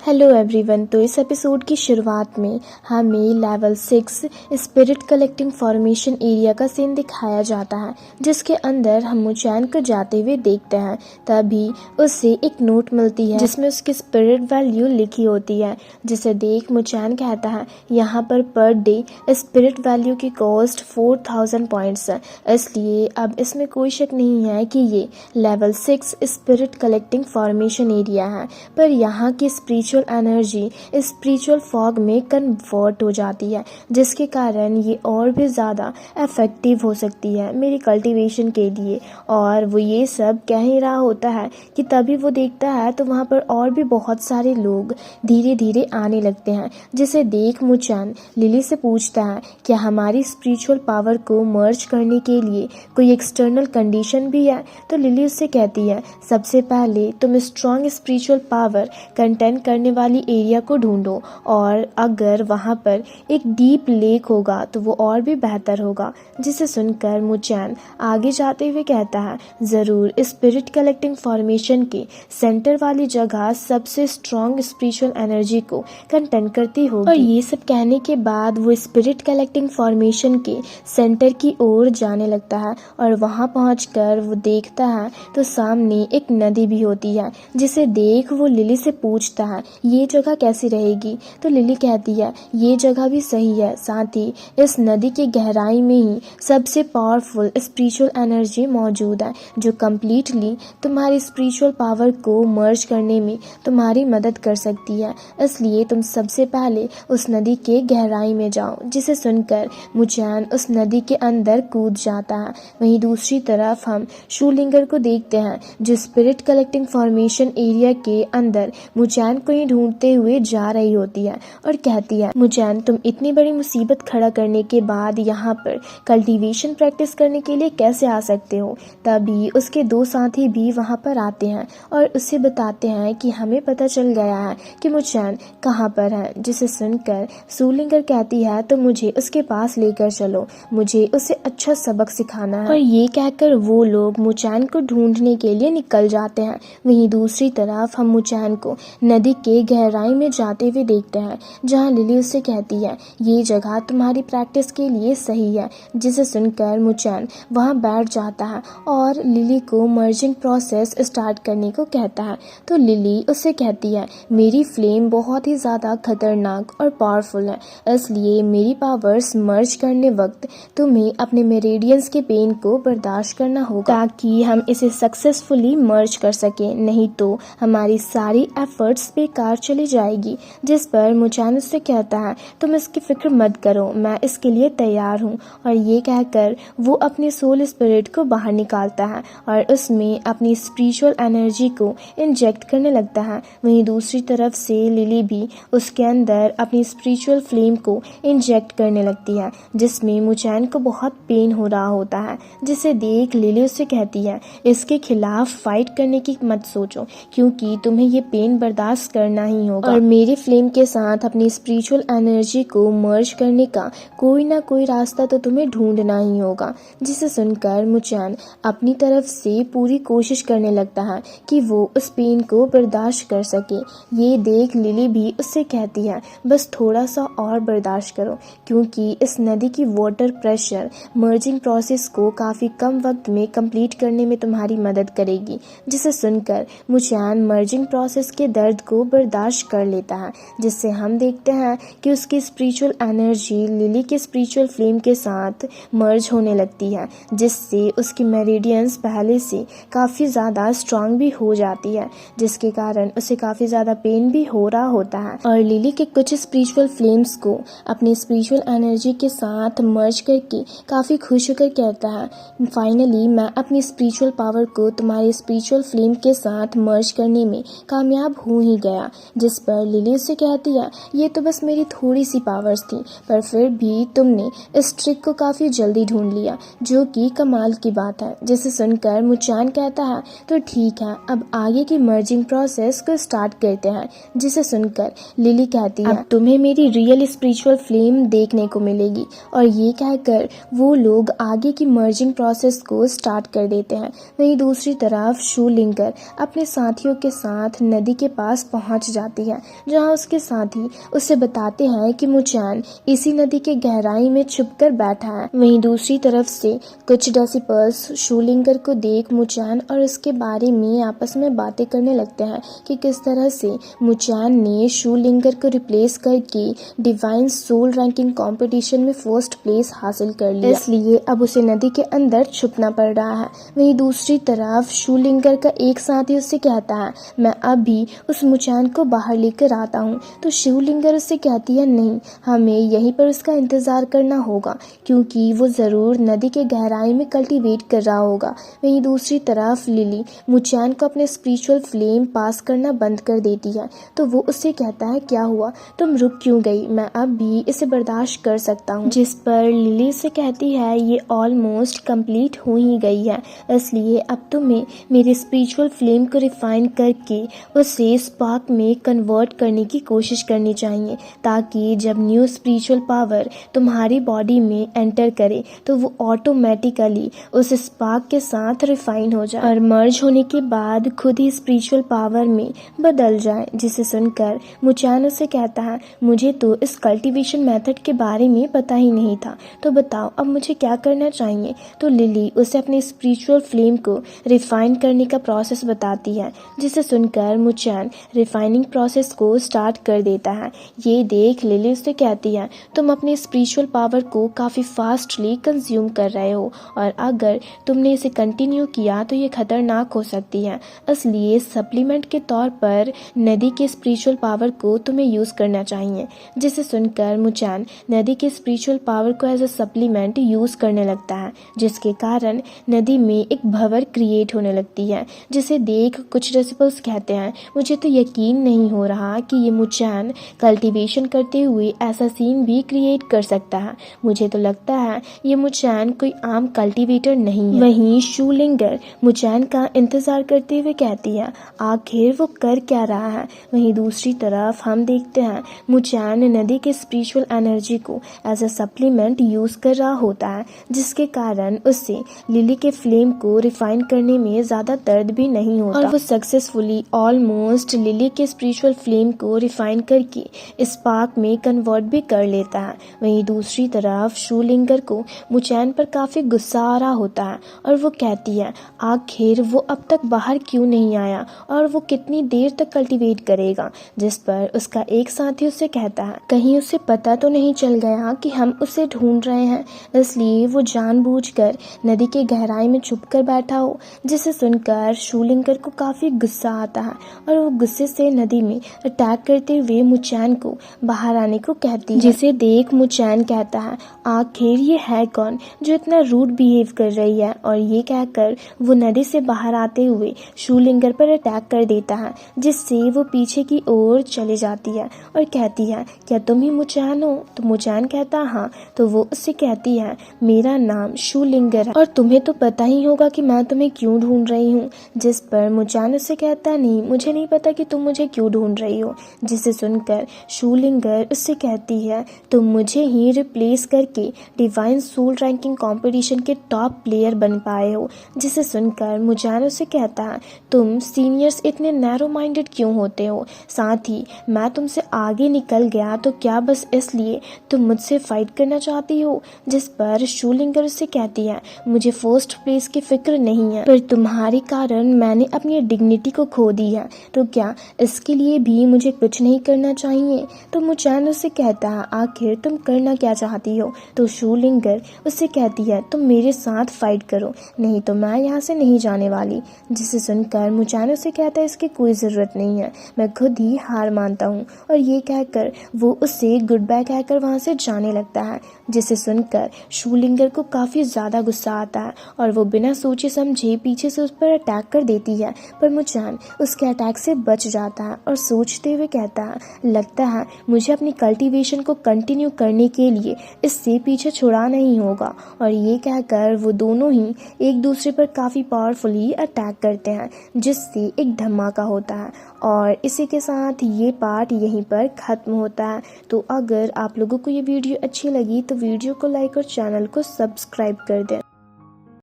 Hello everyone. तो इस episode की शुरुआत में हमें level 6 spirit collecting formation area का सीन दिखाया जाता है, जिसके अंदर हम मुचैन को जाते हुए देखते हैं। तभी उससे एक नोट मिलती है जिसमें उसकी स्पिरिट वैल्यू लिखी होती है, जिसे देख मुचैन कहता है यहाँ पर डे स्पिरिट वैल्यू की कॉस्ट 4000 पॉइंट्स है, इसलिए अब इसमें कोई शक नहीं है कि ये level 6 spirit collecting formation area है। पर यहाँ की स्पिरिचुअल एनर्जी स्पिरिचुअल फॉग में कन्वर्ट हो जाती है, जिसके कारण ये और भी ज़्यादा इफेक्टिव हो सकती है मेरी कल्टीवेशन के लिए। और वो ये सब कह ही रहा होता है कि तभी वो देखता है तो वहाँ पर और भी बहुत सारे लोग धीरे धीरे आने लगते हैं, जिसे देख मुचैन लिली से पूछता है क्या हमारी स्पिरिचुअल पावर को मर्ज करने के लिए कोई एक्सटर्नल कंडीशन भी है। तो लिली उससे कहती है सबसे पहले तुम स्ट्रॉन्ग स्पिरिचुअल पावर कंटेन करने वाली एरिया को ढूंढो, और अगर वहाँ पर एक डीप लेक होगा तो वो और भी बेहतर होगा। जिसे सुनकर मुचैन आगे जाते हुए कहता है ज़रूर स्पिरिट कलेक्टिंग फॉर्मेशन के सेंटर वाली जगह सबसे स्ट्रॉन्ग स्पिरिचुअल एनर्जी को कंटेन करती होगी। और ये सब कहने के बाद वो स्पिरिट कलेक्टिंग फॉर्मेशन के सेंटर की ओर जाने लगता है, और वहाँ पहुँचकर वो देखता है तो सामने एक नदी भी होती है, जिसे देख वो लिली से पूछता है ये जगह कैसी रहेगी। तो लिली कहती है ये जगह भी सही है, साथ ही इस नदी की गहराई में ही सबसे पावरफुल स्पिरिचुअल एनर्जी मौजूद है, जो कम्प्लीटली तुम्हारी स्पिरिचुअल पावर को मर्ज करने में तुम्हारी मदद कर सकती है, इसलिए तुम सबसे पहले उस नदी के गहराई में जाओ। जिसे सुनकर मुचैन उस नदी के अंदर कूद जाता है। वहीं दूसरी तरफ हम शूलिंगर को देखते हैं, जो स्पिरिट कलेक्टिंग फॉर्मेशन एरिया के अंदर मुचैन को ही ढूंढते हुए जा रही होती है और कहती है मुचैन तुम इतनी बड़ी मुसीबत खड़ा करने के बाद यहाँ पर कल्टीवेशन प्रैक्टिस करने के लिए कैसे आ सकते हो। तभी उसके दो साथी भी वहाँ पर आते हैं और उसे बताते हैं कि हमें पता चल गया है कि मुचैन कहाँ पर है। जिसे सुनकर शूलिंगर कहती है तो मुझे उसके पास लेकर चलो, मुझे उसे अच्छा सबक सिखाना है। और ये कहकर वो लोग मुचैन को ढूंढने के लिए निकल जाते हैं। वहीं दूसरी तरफ हम मुचैन को नदी के गहराई में जाते हुए देखते हैं, जहां लिली उससे कहती है ये जगह तुम्हारी प्रैक्टिस के लिए सही है। जिसे सुनकर मुचैन वहां बैठ जाता है और लिली को मर्जिंग प्रोसेस स्टार्ट करने को कहता है। तो लिली उससे कहती है मेरी फ्लेम बहुत ही ज़्यादा खतरनाक और पावरफुल है, इसलिए मेरी पावर्स मर्ज करने वक्त तुम्हें अपने मेरेडियंस के पेन को बर्दाश्त करना होगा ताकि हम इसे सक्सेसफुली मर्ज कर सकें, नहीं तो हमारी सारी एफर्ट्स बेकार चली जाएगी। जिस पर मुचैन उससे कहता है तुम इसकी फिक्र मत करो, मैं इसके लिए तैयार हूँ। और ये कहकर वो अपनी सोल स्पिरिट को बाहर निकालता है और उसमें अपनी स्पिरिचुअल एनर्जी को इंजेक्ट करने लगता है। वहीं दूसरी तरफ से लिली भी उसके अंदर अपनी स्पिरिचुअल फ्लेम को इंजेक्ट करने लगती है, जिसमें मुचैन को बहुत पेन हो रहा होता है। जिसे देख लिली उससे कहती है इसके खिलाफ फाइट करने की मत सोचो, क्योंकि तुम्हें ये पेन बर्दाश्त करना ही होगा, और मेरे फ्लेम के साथ अपनी स्पिरिचुअल एनर्जी को मर्ज करने का कोई ना कोई रास्ता तो तुम्हें ढूंढना ही होगा। जिसे सुनकर मुचैन अपनी तरफ से पूरी कोशिश करने लगता है कि वो उस पेन को बर्दाश्त कर सके। ये देख लिली भी उससे कहती है बस थोड़ा सा और बर्दाश्त करो, क्योंकि इस नदी की वाटर प्रेशर मर्जिंग प्रोसेस को काफ़ी कम वक्त में कंप्लीट करने में तुम्हारी मदद करेगी। जिसे सुनकर मुचैन मर्जिंग प्रोसेस के दर्द को बर्दाश्त कर लेता है, जिससे हम देखते हैं कि उसकी स्पिरिचुअल एनर्जी लिली के स्पिरिचुअल फ्लेम के साथ मर्ज होने लगती है, जिससे उसकी मेरिडियंस पहले से काफ़ी ज़्यादा स्ट्रांग भी हो जाती है, जिसके कारण उसे काफ़ी ज़्यादा पेन भी हो रहा होता है। और लिली के कुछ स्पिरिचुअल फ्लेम्स को अपनी स्पिरिचुअल एनर्जी के साथ मर्ज करके काफ़ी खुश होकर कहता है फाइनली मैं अपनी स्पिरिचुअल पावर को तुम्हारे स्पिरिचुअल फ्लेम के साथ मर्ज करने में कामयाब हो ही गया। जिस पर लिली से कहती है ये तो बस मेरी थोड़ी सी पावर्स थी, पर फिर भी तुमने इस ट्रिक को काफ़ी जल्दी ढूंढ लिया, जो कि कमाल की बात है। जिसे सुनकर मुचैन कहता है तो ठीक है, अब आगे की मर्जिंग प्रोसेस को स्टार्ट करते हैं। जिसे सुनकर लिली कहती है अब तुम्हें मेरी रियल स्पिरिचुअल फ्लेम देखने को मिलेगी। और ये कहकर वो लोग आगे की मर्जिंग प्रोसेस को स्टार्ट कर देते हैं। वहीं दूसरी तरफ शूलिंगर अपने साथियों के साथ नदी के पास पहुंच पहुंच जाती है, जहां उसके साथी उसे बताते हैं कि मुचैन इसी नदी के गहराई में छुपकर बैठा है। वहीं दूसरी तरफ से कुछ डेसिपर्स शूलिंगर को देख मुचैन और उसके बारे में आपस में बातें करने लगते हैं कि किस तरह से मुचैन ने शूलिंगर को रिप्लेस करके डिवाइन सोल रैंकिंग कंपटीशन में फर्स्ट प्लेस हासिल कर लिया, इसलिए अब उसे नदी के अंदर छुपना पड़ रहा है। वहीं दूसरी तरफ शूलिंगर का एक साथी उससे कहता है, मैं अभी उस मुचैन को बाहर लेकर आता हूँ। तो शूलिंगर उससे कहती है, नहीं, हमें यहीं पर उसका इंतजार करना होगा, क्योंकि वो जरूर नदी के गहराई में कल्टीवेट कर रहा होगा। वहीं दूसरी तरफ लिली मुचैन को अपने स्पिरिचुअल फ्लेम पास करना बंद कर देती है। तो वो उससे कहता है, क्या हुआ, तुम रुक क्यों गई, मैं अब भी इसे बर्दाश्त कर सकता हूँ। जिस पर लिली से कहती है, ये ऑलमोस्ट कंप्लीट हो ही गई है, इसलिए अब तुम्हें मेरे स्पिरिचुअल फ्लेम को रिफाइन करके उसे स्पार्क में कन्वर्ट करने की कोशिश करनी चाहिए, ताकि जब न्यू स्पिरिचुअल पावर तुम्हारी बॉडी में एंटर करे तो वो ऑटोमेटिकली उस स्पार्क के साथ रिफाइन हो जाए और मर्ज होने के बाद खुद ही स्पिरिचुअल पावर में बदल जाए। जिसे सुनकर मुचैन उससे कहता है, मुझे तो इस कल्टीवेशन मेथड के बारे में पता ही नहीं था, तो बताओ अब मुझे क्या करना चाहिए। तो लिली उसे अपने स्पिरिचुअल फ्लेम को रिफाइन करने का प्रोसेस बताती है, जिसे सुनकर मुचैन रिफाइनिंग प्रोसेस को स्टार्ट कर देता है। ये देख लिली उससे कहती है, तुम अपने स्पिरिचुअल पावर को काफ़ी फास्टली कंज्यूम कर रहे हो और अगर तुमने इसे कंटिन्यू किया तो ये खतरनाक हो सकती है, इसलिए सप्लीमेंट के तौर पर नदी के स्पिरिचुअल पावर को तुम्हें यूज़ करना चाहिए। जिसे सुनकर मुचैन नदी के स्पिरिचुअल पावर को एज अ सप्लीमेंट यूज़ करने लगता है, जिसके कारण नदी में एक भंवर क्रिएट होने लगती है। जिसे देख कुछ डिसिपल्स कहते हैं, मुझे तो यकीन नहीं हो रहा कि ये मुचैन कल्टीवेशन करते हुए ऐसा सीन भी क्रिएट कर सकता है। मुझे तो लगता है ये मुचैन कोई आम कल्टीवेटर नहीं है। वहीं शूलिंगर मुचैन का इंतजार करते हुए कहती है, आखिर वो कर क्या रहा है। वहीं दूसरी तरफ हम देखते हैं मुचैन नदी के स्पिरिचुअल एनर्जी को एज अ सप्लीमेंट यूज कर रहा होता है, जिसके कारण उससे लिली के फ्लेम को रिफाइन करने में ज्यादा दर्द भी नहीं होता और वो सक्सेसफुली ऑलमोस्ट लिली के स्पिरिचुअल फ्लेम को रिफाइन करके स्पार्क में कन्वर्ट भी कर लेता है। वहीं दूसरी तरफ शूलिंगर को मुचैन पर काफी गुस्सा आ रहा होता है और वो कहती है, आखिर वो अब तक बाहर क्यों नहीं आया और वो कितनी देर तक कल्टीवेट करेगा। जिस पर उसका एक साथी उससे कहता है, कहीं उसे पता तो नहीं चल गया कि हम उसे ढूंढ रहे हैं, इसलिए वो जानबूझकर नदी के गहराई में छुपकर बैठा हो। जिसे सुनकर शूलिंगर को काफी गुस्सा आता है और वो गुस्से से नदी में अटैक करते हुए मुचैन को बाहर आने को कहती है। जिसे देख मुचैन कहता है, आखिर ये है कौन जो इतना रूड बिहेव कर रही है, और ये कहकर वो नदी से बाहर आते हुए शूलिंगर पर अटैक कर देता है, जिससे वो पीछे की ओर चली जाती है और कहती है, क्या तुम ही मुचैन हो। तो मुचैन कहता है, हाँ। तो वो उससे कहती है, मेरा नाम शूलिंगर है और तुम्हें तो पता ही होगा कि मैं तुम्हें क्यों ढूंढ रही हूँ। जिस पर मुचैन उससे कहता है, नहीं, मुझे नहीं पता कि तुम मुझे क्यों ढूंढ रही हो। जिसे सुनकर शूलिंगर उससे कहती है, तुम मुझे ही रिप्लेस करके डिवाइन सोल रैंकिंग कंपटीशन के टॉप प्लेयर बन पाए हो। जिसे सुनकर मुचैन उससे कहता है, तुम सीनियर्स इतने नैरो माइंडेड क्यों होते हो, साथ ही मैं तुमसे आगे निकल गया तो क्या बस इसलिए तुम मुझसे फाइट करना चाहती हो। जिस पर शूलिंगर उससे कहती है, मुझे फर्स्ट प्लेस की फिक्र नहीं है, पर तुम्हारे कारण मैंने अपनी डिग्निटी को खो दी है, तो क्या इसके लिए भी मुझे कुछ नहीं करना चाहिए। तो मुचैन उससे कहता है, आखिर तुम करना क्या चाहती हो। तो शूलिंगर उससे कहती है, तुम मेरे साथ फाइट करो, नहीं तो मैं यहाँ से नहीं जाने वाली। जिसे सुनकर मुचैन उससे कहता है, इसकी कोई ज़रूरत नहीं है, मैं खुद ही हार मानता हूँ। और ये कहकर वो उससे गुड बाय कहकर वहाँ से जाने लगता है। जिसे सुनकर शूलिंगर को काफ़ी ज़्यादा गुस्सा आता है और वो बिना सोचे समझे पीछे से उस पर अटैक कर देती है, पर मुचैन उसके अटैक से बच जाता है और सोचते हुए कहता है, लगता है मुझे अपनी कल्टीवेशन को कंटिन्यू करने के लिए इससे पीछे छुड़ा नहीं होगा। और ये कहकर वो दोनों ही एक दूसरे पर काफ़ी पावरफुली अटैक करते हैं, जिससे एक धमाका होता है। और इसी के साथ ये पार्ट यहीं पर ख़त्म होता है। तो अगर आप लोगों को ये वीडियो अच्छी लगी तो वीडियो को लाइक और चैनल को सब्सक्राइब कर दें।